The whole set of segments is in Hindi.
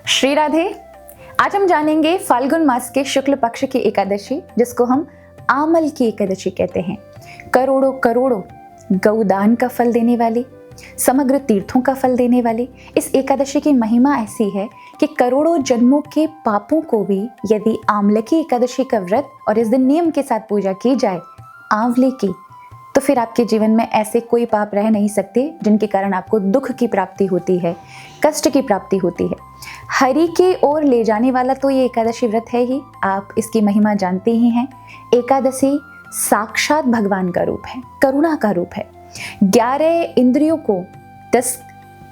श्री राधे। आज हम जानेंगे फाल्गुन मास के शुक्ल पक्ष की एकादशी, जिसको हम आमल की एकादशी कहते हैं। करोड़ों करोड़ों गौदान का फल देने वाली, समग्र तीर्थों का फल देने वाली इस एकादशी की महिमा ऐसी है कि करोड़ों जन्मों के पापों को भी यदि आंवले की एकादशी का व्रत और इस दिन नियम के साथ पूजा की जाए आंवले की, तो फिर आपके जीवन में ऐसे कोई पाप रह नहीं सकते जिनके कारण आपको दुख की प्राप्ति होती है, कष्ट की प्राप्ति होती है। हरि की ओर ले जाने वाला तो ये एकादशी व्रत है ही, आप इसकी महिमा जानते ही हैं। एकादशी साक्षात भगवान का रूप है, करुणा का रूप है। 11 इंद्रियों को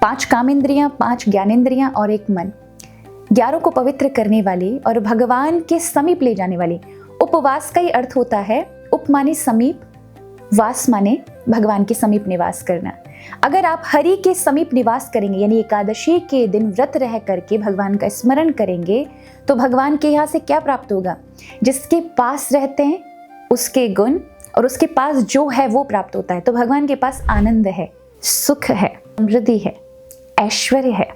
5 काम इंद्रियां, 5 ज्ञानेंद्रियां और 1 मन, 11 को पवित्र करने वाली और भगवान के समीप ले जाने वाली। उपवास का ही अर्थ होता है, उप माने समीप, वास माने भगवान के समीप निवास करना। अगर आप हरि के समीप निवास करेंगे, यानी एकादशी के दिन व्रत रह करके भगवान का स्मरण करेंगे, तो भगवान के यहाँ से क्या प्राप्त होगा? जिसके पास रहते हैं उसके गुण और उसके पास जो है वो प्राप्त होता है। तो भगवान के पास आनंद है, सुख है, समृद्धि है, ऐश्वर्य है।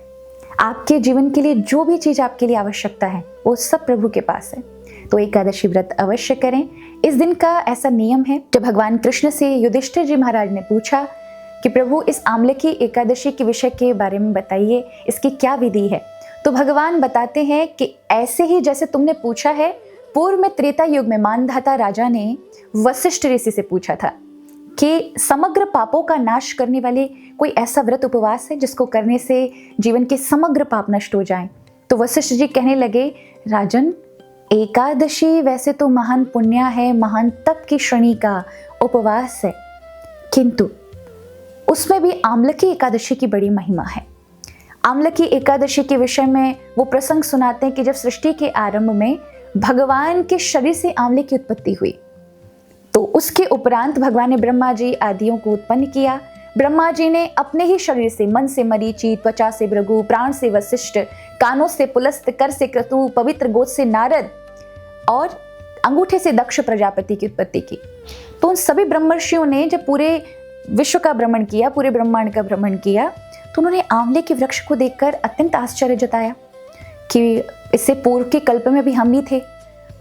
आपके जीवन के लिए जो भी चीज आपके लिए आवश्यकता है वो सब प्रभु के पास है। तो एकादशी व्रत अवश्य करें। इस दिन का ऐसा नियम है, जब भगवान कृष्ण से युधिष्ठिर जी महाराज ने पूछा कि प्रभु इस आंवले की एकादशी के विषय के बारे में बताइए, इसकी क्या विधि है, तो भगवान बताते हैं कि ऐसे ही जैसे तुमने पूछा है, पूर्व में त्रेता युग में मानधाता राजा ने वशिष्ठ ऋषि से पूछा था कि समग्र पापों का नाश करने वाले कोई ऐसा व्रत उपवास है जिसको करने से जीवन के समग्र पाप नष्ट हो जाएं। तो वशिष्ठ जी कहने लगे, राजन, एकादशी वैसे तो महान पुण्य है, महान तप की श्रेणी का उपवास है, किंतु उसमें भी आंवले की एकादशी की बड़ी महिमा है। आंवले की एकादशी के विषय में वो प्रसंग सुनाते हैं कि जब सृष्टि के आरंभ में भगवान के शरीर से आंवले की उत्पत्ति हुई, तो उसके उपरांत भगवान ने ब्रह्मा जी आदियों को उत्पन्न किया। ब्रह्मा जी ने अपने ही शरीर से, मन से मरीचि, त्वचा से भृगु, प्राण से वशिष्ठ, कानों से पुलस्त, कर से क्रतु, पवित्र गोद से नारद और अंगूठे से दक्ष प्रजापति की उत्पत्ति की। तो उन सभी ब्रह्मर्षियों ने जब पूरे विश्व का भ्रमण किया, पूरे ब्रह्मांड का भ्रमण किया, तो उन्होंने आंवले के वृक्ष को देखकर अत्यंत आश्चर्य जताया कि इससे पूर्व के कल्प में भी हम ही थे।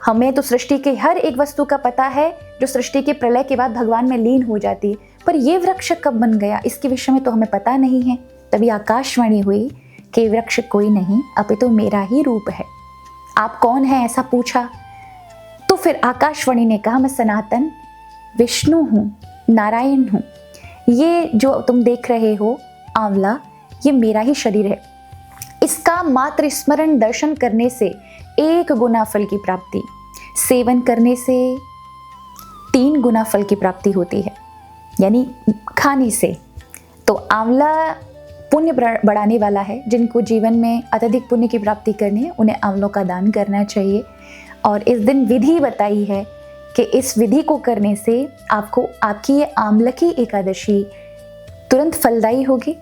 हमें तो सृष्टि के हर एक वस्तु का पता है जो सृष्टि के प्रलय के बाद भगवान में लीन हो जाती, पर यह वृक्ष कब बन गया इसके विषय में तो हमें पता नहीं है। तभी आकाशवाणी हुई कि वृक्ष कोई नहीं, अपितु मेरा ही रूप है। आप कौन हैं, ऐसा पूछा। तो फिर आकाशवाणी ने कहा, मैं सनातन विष्णु हूँ, नारायण हूँ। ये जो तुम देख रहे हो आंवला, ये मेरा ही शरीर है। इसका मात्र स्मरण दर्शन करने से 1 गुना फल की प्राप्ति, सेवन करने से 3 गुना फल की प्राप्ति होती है, यानी खाने से। तो आंवला पुण्य बढ़ाने वाला है। जिनको जीवन में अत्यधिक पुण्य की प्राप्ति करनी है, उन्हें आंवलों का दान करना चाहिए। और इस दिन विधि बताई है कि इस विधि को करने से आपको आपकी ये आंवले की एकादशी तुरंत फलदायी होगी,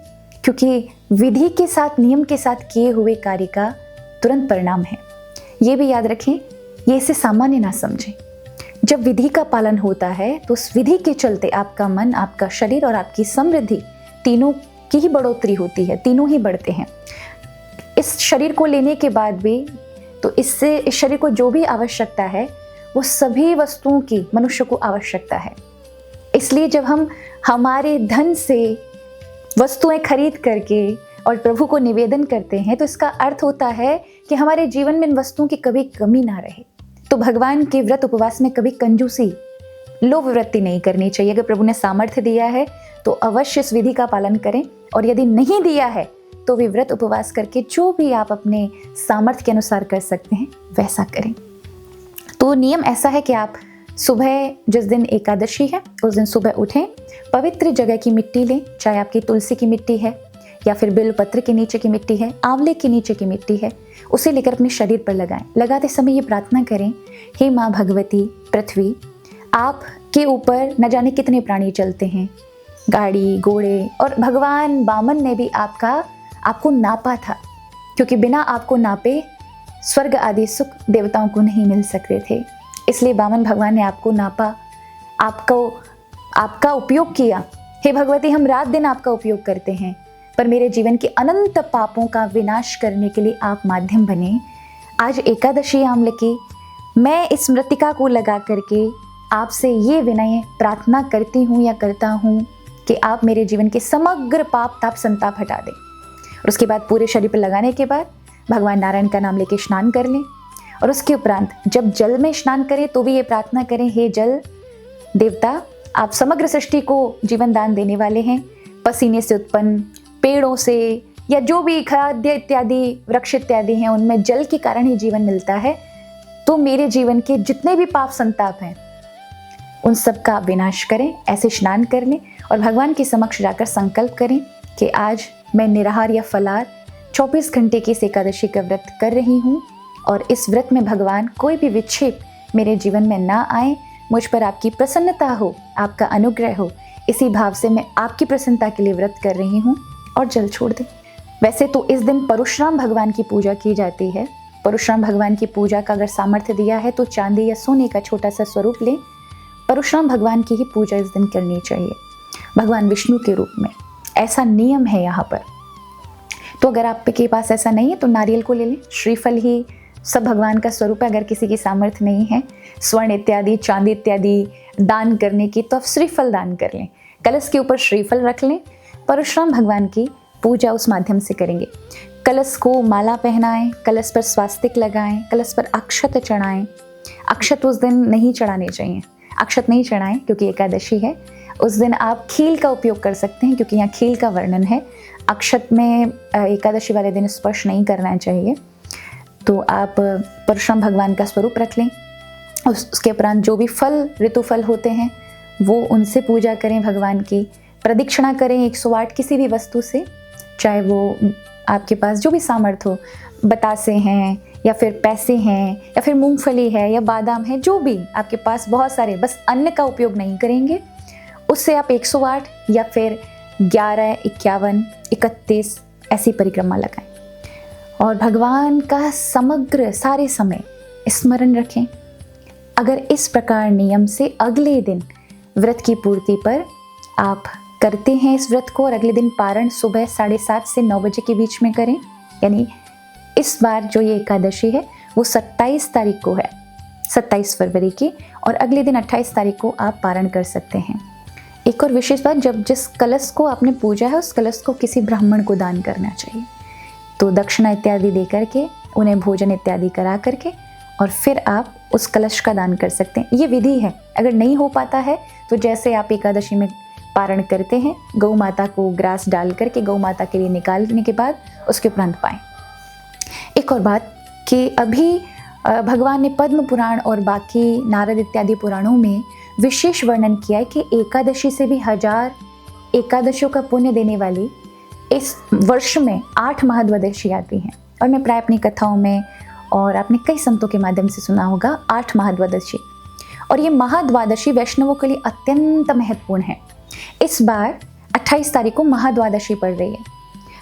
क्योंकि विधि के साथ, नियम के साथ किए हुए कार्य का तुरंत परिणाम है। ये भी याद रखें, ये इसे सामान्य ना समझें। जब विधि का पालन होता है तो उस विधि के चलते आपका मन, आपका शरीर और आपकी समृद्धि, तीनों की ही बढ़ोतरी होती है, तीनों ही बढ़ते हैं। इस शरीर को लेने के बाद भी तो इससे इस शरीर को जो भी आवश्यकता है वो सभी वस्तुओं की मनुष्य को आवश्यकता है। इसलिए जब हम हमारे धन से वस्तुएं खरीद करके और प्रभु को निवेदन करते हैं, तो इसका अर्थ होता है कि हमारे जीवन में इन वस्तुओं की कभी कमी ना रहे। तो भगवान के व्रत उपवास में कभी कंजूसी, लोभ वृत्ति नहीं करनी चाहिए। अगर प्रभु ने सामर्थ्य दिया है तो अवश्य इस विधि का पालन करें, और यदि नहीं दिया है तो भी व्रत उपवास करके जो भी आप अपने सामर्थ्य के अनुसार कर सकते हैं वैसा करें। तो नियम ऐसा है कि आप सुबह, जिस दिन एकादशी है उस दिन सुबह उठें, पवित्र जगह की मिट्टी लें, चाहे आपकी तुलसी की मिट्टी है या फिर बेलपत्र के नीचे की मिट्टी है, आंवले के नीचे की मिट्टी है, उसे लेकर अपने शरीर पर लगाएं। लगाते समय ये प्रार्थना करें, हे माँ भगवती पृथ्वी, आपके ऊपर न जाने कितने प्राणी चलते हैं, गाड़ी, घोड़े, और भगवान वामन ने भी आपको नापा था, क्योंकि बिना आपको नापे स्वर्ग आदि सुख देवताओं को नहीं मिल सकते थे। इसलिए वामन भगवान ने आपको नापा, आपका उपयोग किया। हे भगवती, हम रात दिन आपका उपयोग करते हैं, पर मेरे जीवन के अनंत पापों का विनाश करने के लिए आप माध्यम बने। आज एकादशी आमलकी, मैं इस मृतिका को लगा करके आपसे ये विनय प्रार्थना करती हूँ या करता हूँ कि आप मेरे जीवन के समग्र पाप ताप संताप हटा दें। और उसके बाद पूरे शरीर पर लगाने के बाद भगवान नारायण का नाम लेके स्नान कर लें। और उसके उपरांत जब जल में स्नान करें तो भी ये प्रार्थना करें, हे जल देवता, आप समग्र सृष्टि को जीवन दान देने वाले हैं। पसीने से उत्पन्न पेड़ों से या जो भी खाद्य इत्यादि वृक्ष इत्यादि हैं, उनमें जल के कारण ही जीवन मिलता है। तो मेरे जीवन के जितने भी पाप संताप हैं उन सब का विनाश करें। ऐसे स्नान कर लें और भगवान के समक्ष जाकर संकल्प करें कि आज मैं निराहार या फलाहार 24 घंटे की इस एकादशी का व्रत कर रही हूँ और इस व्रत में भगवान कोई भी विक्षेप मेरे जीवन में ना आए, मुझ पर आपकी प्रसन्नता हो, आपका अनुग्रह हो। इसी भाव से मैं आपकी प्रसन्नता के लिए व्रत कर रही हूँ और जल छोड़ दें। वैसे तो इस दिन परशुराम भगवान की पूजा की जाती है। परशुराम भगवान की पूजा का अगर सामर्थ्य दिया है तो चांदी या सोने का छोटा सा स्वरूप लें। परशुराम भगवान की ही पूजा इस दिन करनी चाहिए, भगवान विष्णु के रूप में। ऐसा नियम है यहाँ पर। तो अगर आपके पास ऐसा नहीं है तो नारियल को ले लें। श्रीफल ही सब भगवान का स्वरूप है। अगर किसी की सामर्थ्य नहीं है स्वर्ण इत्यादि चांदी इत्यादि दान करने की, तो आप श्रीफल दान कर लें। कलश के ऊपर श्रीफल रख लें। परशुराम भगवान की पूजा उस माध्यम से करेंगे। कलश को माला पहनाएं, कलश पर स्वास्तिक लगाएं, कलश पर अक्षत चढ़ाएं। अक्षत उस दिन नहीं चढ़ाने चाहिए, अक्षत नहीं चढ़ाएं क्योंकि एकादशी है। उस दिन आप खील का उपयोग कर सकते हैं क्योंकि यहाँ खील का वर्णन है। अक्षत में एकादशी वाले दिन स्पर्श नहीं करना चाहिए। तो आप परशुराम भगवान का स्वरूप रख लें। उसके उपरांत जो भी फल ऋतुफल होते हैं वो उनसे पूजा करें भगवान की। प्रदक्षिणा करें 108 किसी भी वस्तु से, चाहे वो आपके पास जो भी सामर्थ्य हो, बतासे हैं या फिर पैसे हैं या फिर मूंगफली है या बादाम है, जो भी आपके पास, बहुत सारे, बस अन्न का उपयोग नहीं करेंगे। उससे आप 108 या फिर 11, 51, 31 ऐसी परिक्रमा लगाएं और भगवान का समग्र सारे समय स्मरण रखें। अगर इस प्रकार नियम से अगले दिन व्रत की पूर्ति पर आप करते हैं इस व्रत को और अगले दिन पारण सुबह 7:30 से 9 बजे के बीच में करें, यानी इस बार जो ये एकादशी है वो 27 तारीख को है, 27 फरवरी की, और अगले दिन 28 तारीख को आप पारण कर सकते हैं। एक और विशेष बात, जब जिस कलश को आपने पूजा है उस कलश को किसी ब्राह्मण को दान करना चाहिए। तो दक्षिणा इत्यादि दे करके, उन्हें भोजन इत्यादि करा करके और फिर आप उस कलश का दान कर सकते हैं। ये विधि है। अगर नहीं हो पाता है तो जैसे आप एकादशी में पारण करते हैं, गौ माता को ग्रास डाल करके गौ माता के लिए निकालने के बाद उसके उपरांत पाएं। एक और बात कि अभी भगवान ने पद्म पुराण और बाकी नारद इत्यादि पुराणों में विशेष वर्णन किया है कि एकादशी से भी 1000 एकादशियों का पुण्य देने वाली इस वर्ष में 8 महाद्वादशी आती हैं। और मैं प्राय अपनी कथाओं में और आपने कई संतों के माध्यम से सुना होगा 8 महाद्वादशी। और ये महाद्वादशी वैष्णवों के लिए अत्यंत महत्वपूर्ण है। इस बार 28 तारीख को महाद्वादशी पड़ रही है।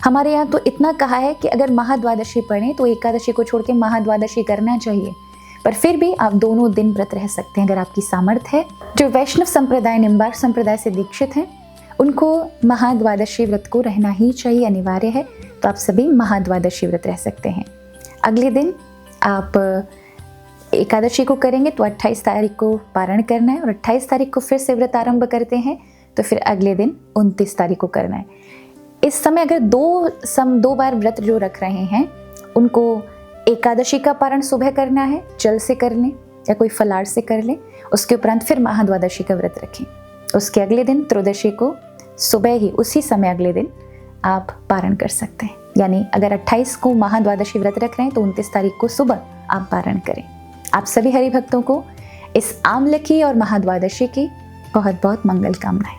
हमारे यहाँ तो इतना कहा है कि अगर महाद्वादशी पढ़ें तो एकादशी को छोड़ के महाद्वादशी करना चाहिए, पर फिर भी आप दोनों दिन व्रत रह सकते हैं अगर आपकी सामर्थ्य है। जो वैष्णव संप्रदाय, निम्बार्क संप्रदाय से दीक्षित हैं, उनको महाद्वादशी व्रत को रहना ही चाहिए, अनिवार्य है। तो आप सभी महाद्वादशी व्रत रह सकते हैं। अगले दिन आप एकादशी को करेंगे तो 28 तारीख को पारण करना है और 28 तारीख को फिर से व्रत आरंभ करते हैं तो फिर अगले दिन 29 तारीख को करना है। इस समय अगर दो बार व्रत जो रख रहे हैं उनको एकादशी का पारण सुबह करना है, जल से कर लें या कोई फलाहार से कर लें। उसके उपरांत फिर महाद्वादशी का व्रत रखें। उसके अगले दिन त्रयोदशी को सुबह ही उसी समय अगले दिन आप पारण कर सकते हैं। यानी अगर 28 को महाद्वादशी व्रत रख रहे हैं तो 29 तारीख को सुबह आप पारण करें। आप सभी हरि भक्तों को इस आमलकी और महाद्वादशी की बहुत बहुत मंगल कामनाएं।